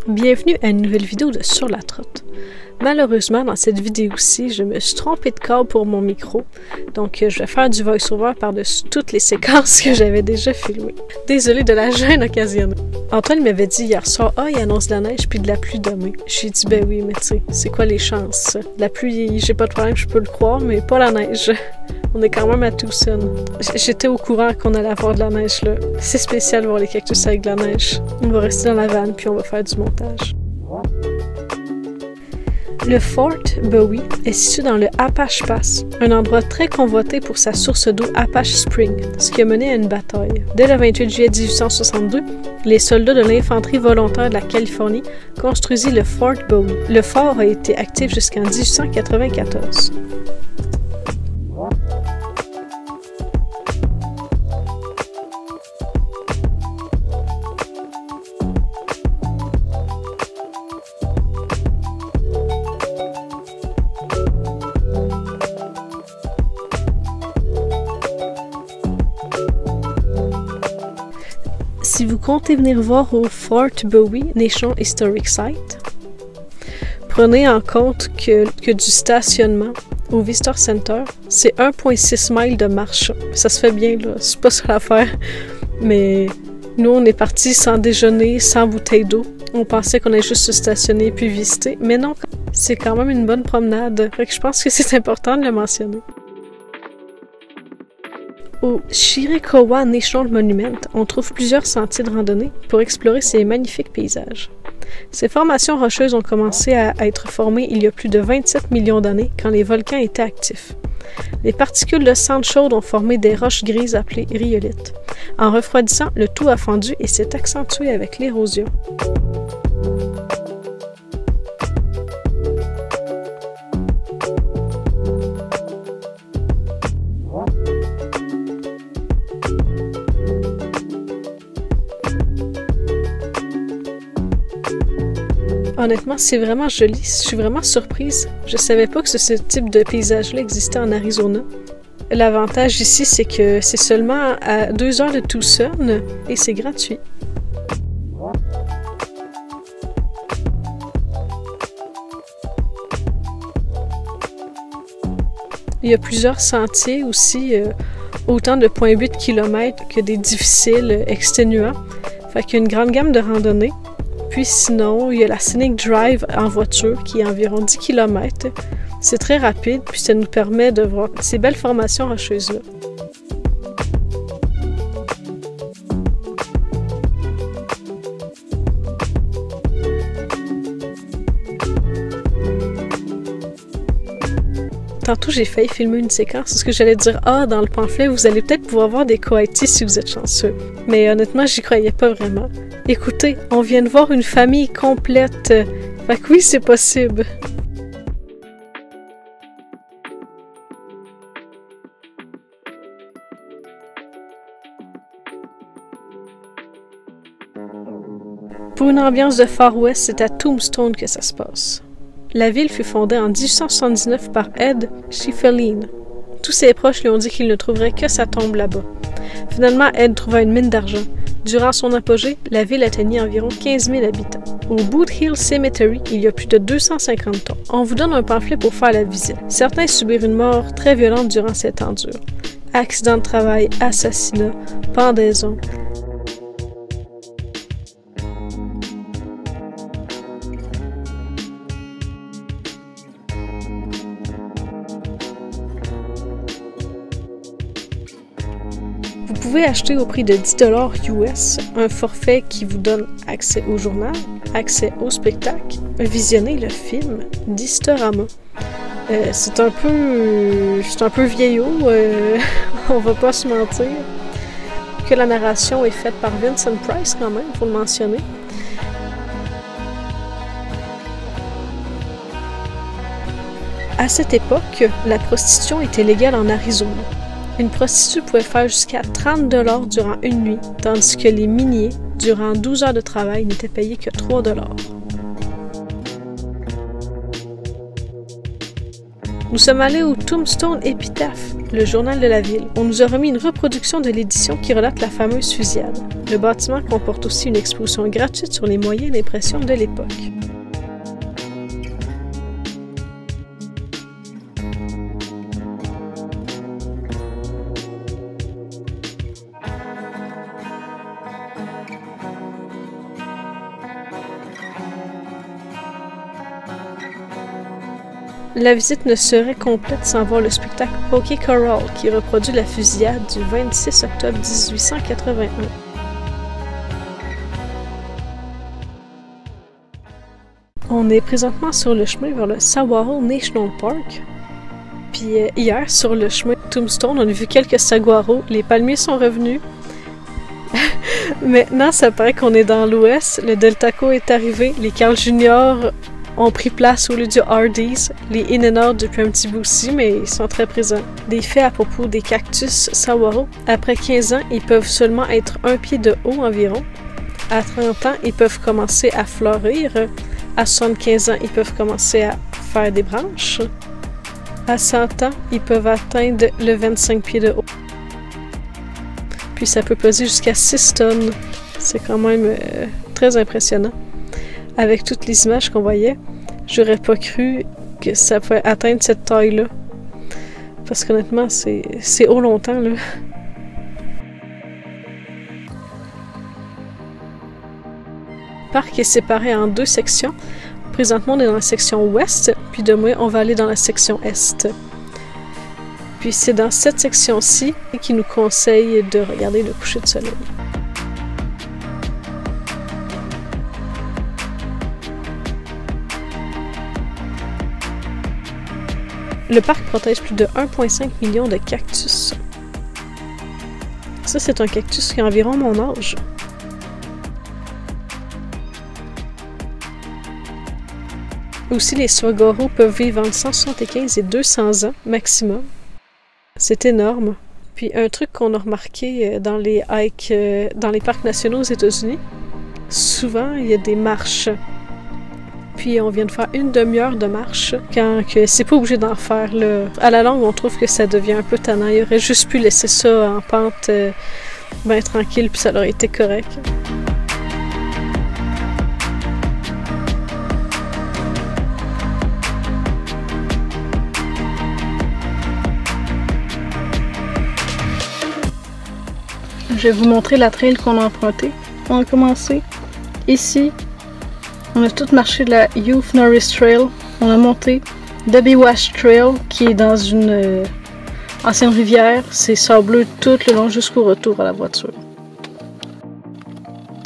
Bienvenue à une nouvelle vidéo de Sur la Trotte. Malheureusement, dans cette vidéo-ci, je me suis trompée de câble pour mon micro, donc je vais faire du voice-over par-dessus toutes les séquences que j'avais déjà filmées. Désolée de la gêne occasionnée. Antoine m'avait dit hier soir « Ah, il annonce de la neige puis de la pluie demain. » J'ai dit « Ben oui, mais tu sais, c'est quoi les chances? La pluie, j'ai pas de problème, je peux le croire, mais pas la neige. » On est quand même à Tucson. J'étais au courant qu'on allait avoir de la neige là. C'est spécial voir les cactus avec de la neige. On va rester dans la vanne puis on va faire du montage. Le Fort Bowie est situé dans le Apache Pass, un endroit très convoité pour sa source d'eau Apache Spring, ce qui a mené à une bataille. Dès le 28 juillet 1862, les soldats de l'infanterie volontaire de la Californie construisirent le Fort Bowie. Le fort a été actif jusqu'en 1894. Si vous comptez venir voir au Fort Bowie National Historic Site, prenez en compte que du stationnement au Visitor Center, c'est 1,6 miles de marche. Ça se fait bien, là. C'est pas ça l'affaire. Mais nous, on est partis sans déjeuner, sans bouteille d'eau. On pensait qu'on allait juste se stationner puis visiter. Mais non, c'est quand même une bonne promenade. Fait que je pense que c'est important de le mentionner. Au Chiricahua National Monument, on trouve plusieurs sentiers de randonnée pour explorer ces magnifiques paysages. Ces formations rocheuses ont commencé à être formées il y a plus de 27 millions d'années quand les volcans étaient actifs. Les particules de cendre chaude ont formé des roches grises appelées rhyolites. En refroidissant, le tout a fondu et s'est accentué avec l'érosion. Honnêtement, c'est vraiment joli. Je suis vraiment surprise. Je savais pas que ce type de paysage-là existait en Arizona. L'avantage ici, c'est que c'est seulement à 2 heures de Tucson et c'est gratuit. Il y a plusieurs sentiers aussi, autant de 0,8 km que des difficiles, exténuants. Fait qu'il y a une grande gamme de randonnées. Puis sinon, il y a la Scenic Drive en voiture qui est environ 10 km. C'est très rapide, puis ça nous permet de voir ces belles formations rocheuses-là. Tantôt, j'ai failli filmer une séquence parce que j'allais dire « Ah, dans le pamphlet, vous allez peut-être pouvoir voir des coatis si vous êtes chanceux. » Mais honnêtement, j'y croyais pas vraiment. Écoutez, on vient de voir une famille complète. Fait que oui, c'est possible. Pour une ambiance de Far West, c'est à Tombstone que ça se passe. La ville fut fondée en 1879 par Ed Schieffelin. Tous ses proches lui ont dit qu'il ne trouverait que sa tombe là-bas. Finalement, Ed trouva une mine d'argent. Durant son apogée, la ville atteignit environ 15 000 habitants. Au Boot Hill Cemetery, il y a plus de 250 tombes. On vous donne un pamphlet pour faire la visite. Certains subirent une mort très violente durant cette endure. Accidents de travail, assassinats, pendaisons. Vous pouvez acheter au prix de 10 $ US un forfait qui vous donne accès au journal, accès au spectacle, visionner le film d'Historama. C'est un peu vieillot, on va pas se mentir. Que la narration est faite par Vincent Price quand même, faut le mentionner. À cette époque, la prostitution était légale en Arizona. Une prostituée pouvait faire jusqu'à 30 $ durant une nuit, tandis que les miniers, durant 12 heures de travail, n'étaient payés que 3 $. Nous sommes allés au Tombstone Epitaph, le journal de la ville. On nous a remis une reproduction de l'édition qui relate la fameuse fusillade. Le bâtiment comporte aussi une exposition gratuite sur les moyens d'impression de l'époque. La visite ne serait complète sans voir le spectacle Hockey Choral qui reproduit la fusillade du 26 octobre 1881. On est présentement sur le chemin vers le Saguaro National Park. Puis hier, sur le chemin de Tombstone, on a vu quelques saguaros. Les palmiers sont revenus. Maintenant, ça paraît qu'on est dans l'ouest. Le Deltaco est arrivé. Les Carl Jr. ont pris place au lieu du Hardee's. Les In-N-Out depuis un petit bout aussi, mais ils sont très présents. Des faits à propos des cactus saguaro. Après 15 ans, ils peuvent seulement être 1 pied de haut environ. À 30 ans, ils peuvent commencer à fleurir. À 75 ans, ils peuvent commencer à faire des branches. À 100 ans, ils peuvent atteindre le 25 pieds de haut. Puis ça peut peser jusqu'à 6 tonnes. C'est quand même très impressionnant. Avec toutes les images qu'on voyait, j'aurais pas cru que ça pouvait atteindre cette taille-là. Parce qu'honnêtement, c'est haut longtemps, là. Le parc est séparé en 2 sections. Présentement, on est dans la section ouest, puis demain, on va aller dans la section est. Puis c'est dans cette section-ci qu'il nous conseille de regarder le coucher de soleil. Le parc protège plus de 1,5 million de cactus. Ça, c'est un cactus qui a environ mon âge. Aussi, les saguaros peuvent vivre entre 175 et 200 ans maximum. C'est énorme. Puis un truc qu'on a remarqué dans les hikes, dans les parcs nationaux aux États-Unis, souvent il y a des marches. Puis on vient de faire une demi-heure de marche, quand que c'est pas obligé d'en faire là. À la longue, on trouve que ça devient un peu tannant. Il aurait juste pu laisser ça en pente bien tranquille, puis ça aurait été correct. Je vais vous montrer la trail qu'on a empruntée. On a commencé ici. On a tout marché de la Youth Norris Trail. On a monté Debbie Wash Trail, qui est dans une ancienne rivière. C'est sableux tout le long jusqu'au retour à la voiture.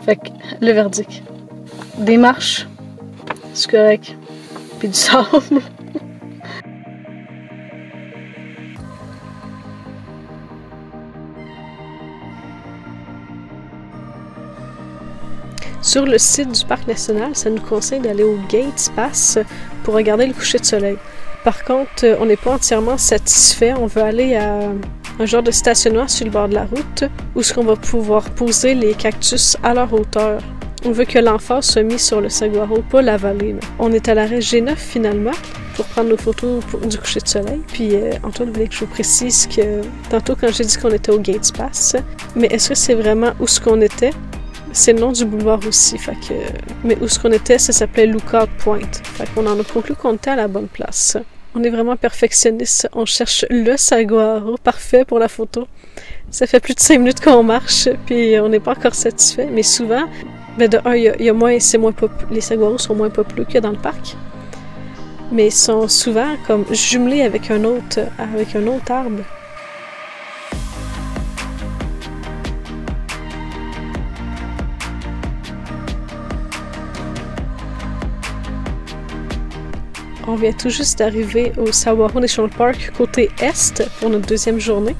Fait que, le verdict. Des marches, c'est correct. Puis du sable. Sur le site du parc national, ça nous conseille d'aller au Gates Pass pour regarder le coucher de soleil. Par contre, on n'est pas entièrement satisfait. On veut aller à un genre de stationnement sur le bord de la route où on va pouvoir poser les cactus à leur hauteur. On veut que l'emphase soit mise sur le saguaro, pas la vallée. On est à l'arrêt G9 finalement pour prendre nos photos du coucher de soleil. Puis Antoine voulait que je vous précise que tantôt quand j'ai dit qu'on était au Gates Pass, mais est-ce que c'est vraiment où ce qu'on était? C'est le nom du boulevard aussi, fait que... mais où ce qu'on était, ça s'appelait Lookout Point. Fait qu'on en a conclu qu'on était à la bonne place. On est vraiment perfectionniste, on cherche le saguaro parfait pour la photo. Ça fait plus de 5 minutes qu'on marche, puis on n'est pas encore satisfait, mais souvent, ben de un, il y a moins, les saguaros sont moins populaires que dans le parc, mais ils sont souvent comme jumelés avec un autre arbre. On vient tout juste d'arriver au Saguaro National Park côté est pour notre deuxième journée.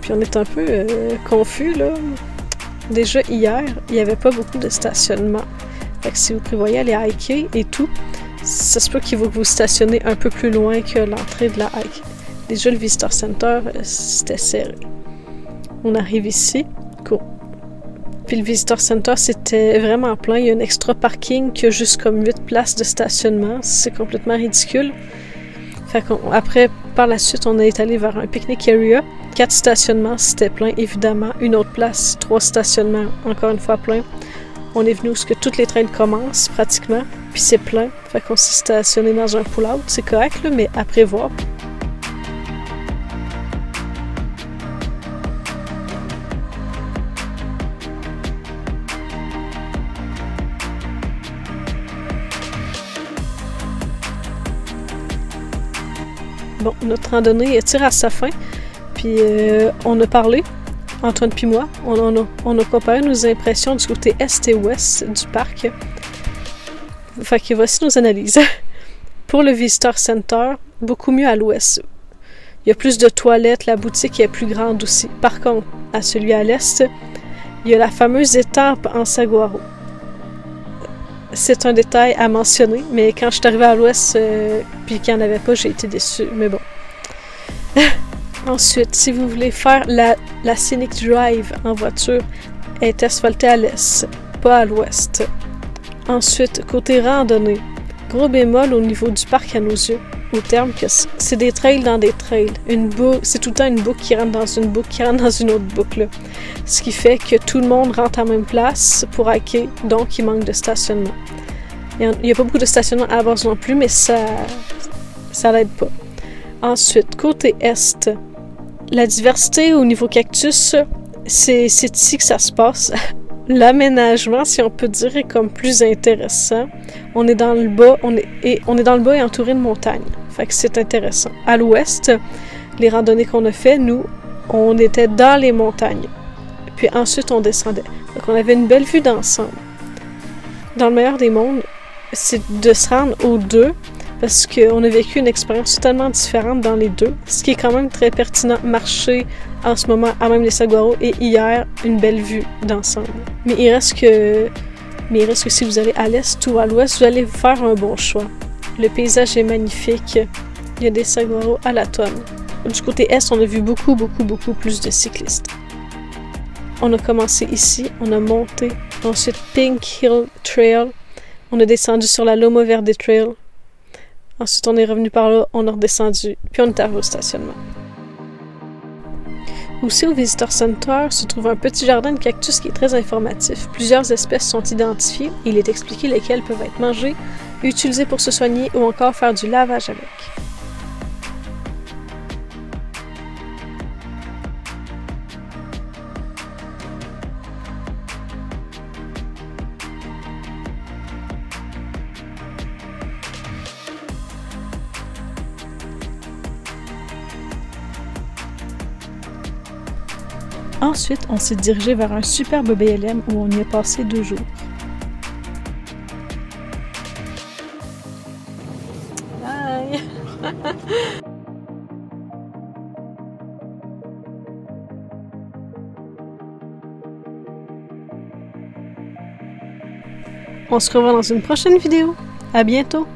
Puis on est un peu confus là. Déjà hier, il n'y avait pas beaucoup de stationnement. Fait que si vous prévoyez aller hiker et tout, ça se peut qu'il faut que vous stationnez un peu plus loin que l'entrée de la hike. Déjà le Visitor Center, c'était serré. On arrive ici. Cool. Puis le Visitor Center, c'était vraiment plein. Il y a un extra parking qui a juste comme 8 places de stationnement. C'est complètement ridicule. Après, par la suite, on est allé vers un picnic area. 4 stationnements, c'était plein, évidemment. Une autre place, 3 stationnements, encore une fois plein. On est venu où que toutes les trains commencent, pratiquement, puis c'est plein. Fait qu'on s'est stationné dans un pull-out. C'est correct, là, mais à prévoir. Bon, notre randonnée tire à sa fin, puis on a parlé, Antoine puis moi, on a comparé nos impressions du côté est et ouest du parc. Fait que voici nos analyses. Pour le Visitor Center, beaucoup mieux à l'ouest. Il y a plus de toilettes, la boutique est plus grande aussi. Par contre, à celui à l'est, il y a la fameuse étape en saguaro. C'est un détail à mentionner, mais quand je suis arrivée à l'ouest puis qu'il n'y en avait pas, j'ai été déçue, mais bon. Ensuite, si vous voulez faire la Scenic Drive en voiture, elle est asphaltée à l'est, pas à l'ouest. Ensuite, côté randonnée, gros bémol au niveau du parc à nos yeux, au terme que c'est des trails dans des trails. C'est tout le temps une boucle qui rentre dans une boucle, qui rentre dans une autre boucle. Ce qui fait que tout le monde rentre à la même place pour hiker, donc il manque de stationnement. Il n'y a pas beaucoup de stationnement à la base non plus, mais ça l'aide pas. Ensuite, côté est, la diversité au niveau cactus, c'est ici que ça se passe. L'aménagement, si on peut dire, est comme plus intéressant. On est dans le bas, on est dans le bas et entouré de montagnes. Fait que c'est intéressant. À l'ouest, les randonnées qu'on a fait, nous, on était dans les montagnes. Puis ensuite, on descendait. Donc on avait une belle vue d'ensemble. Dans le meilleur des mondes, c'est de se rendre aux deux, parce qu'on a vécu une expérience totalement différente dans les deux, ce qui est quand même très pertinent. Marcher en ce moment à même les saguaros et hier, une belle vue d'ensemble. Mais il reste que si vous allez à l'est ou à l'ouest, vous allez faire un bon choix. Le paysage est magnifique. Il y a des saguaros à la tonne. Du côté est, on a vu beaucoup plus de cyclistes. On a commencé ici, on a monté. Ensuite, Pink Hill Trail. On a descendu sur la Loma Verde Trail. Ensuite, on est revenu par là, on a redescendu, puis on est arrivé au stationnement. Aussi, au Visitor Center se trouve un petit jardin de cactus qui est très informatif. Plusieurs espèces sont identifiées et il est expliqué lesquelles peuvent être mangées, utilisées pour se soigner ou encore faire du lavage avec. Ensuite, on s'est dirigé vers un superbe BLM où on y a passé 2 jours. Bye! On se revoit dans une prochaine vidéo. À bientôt!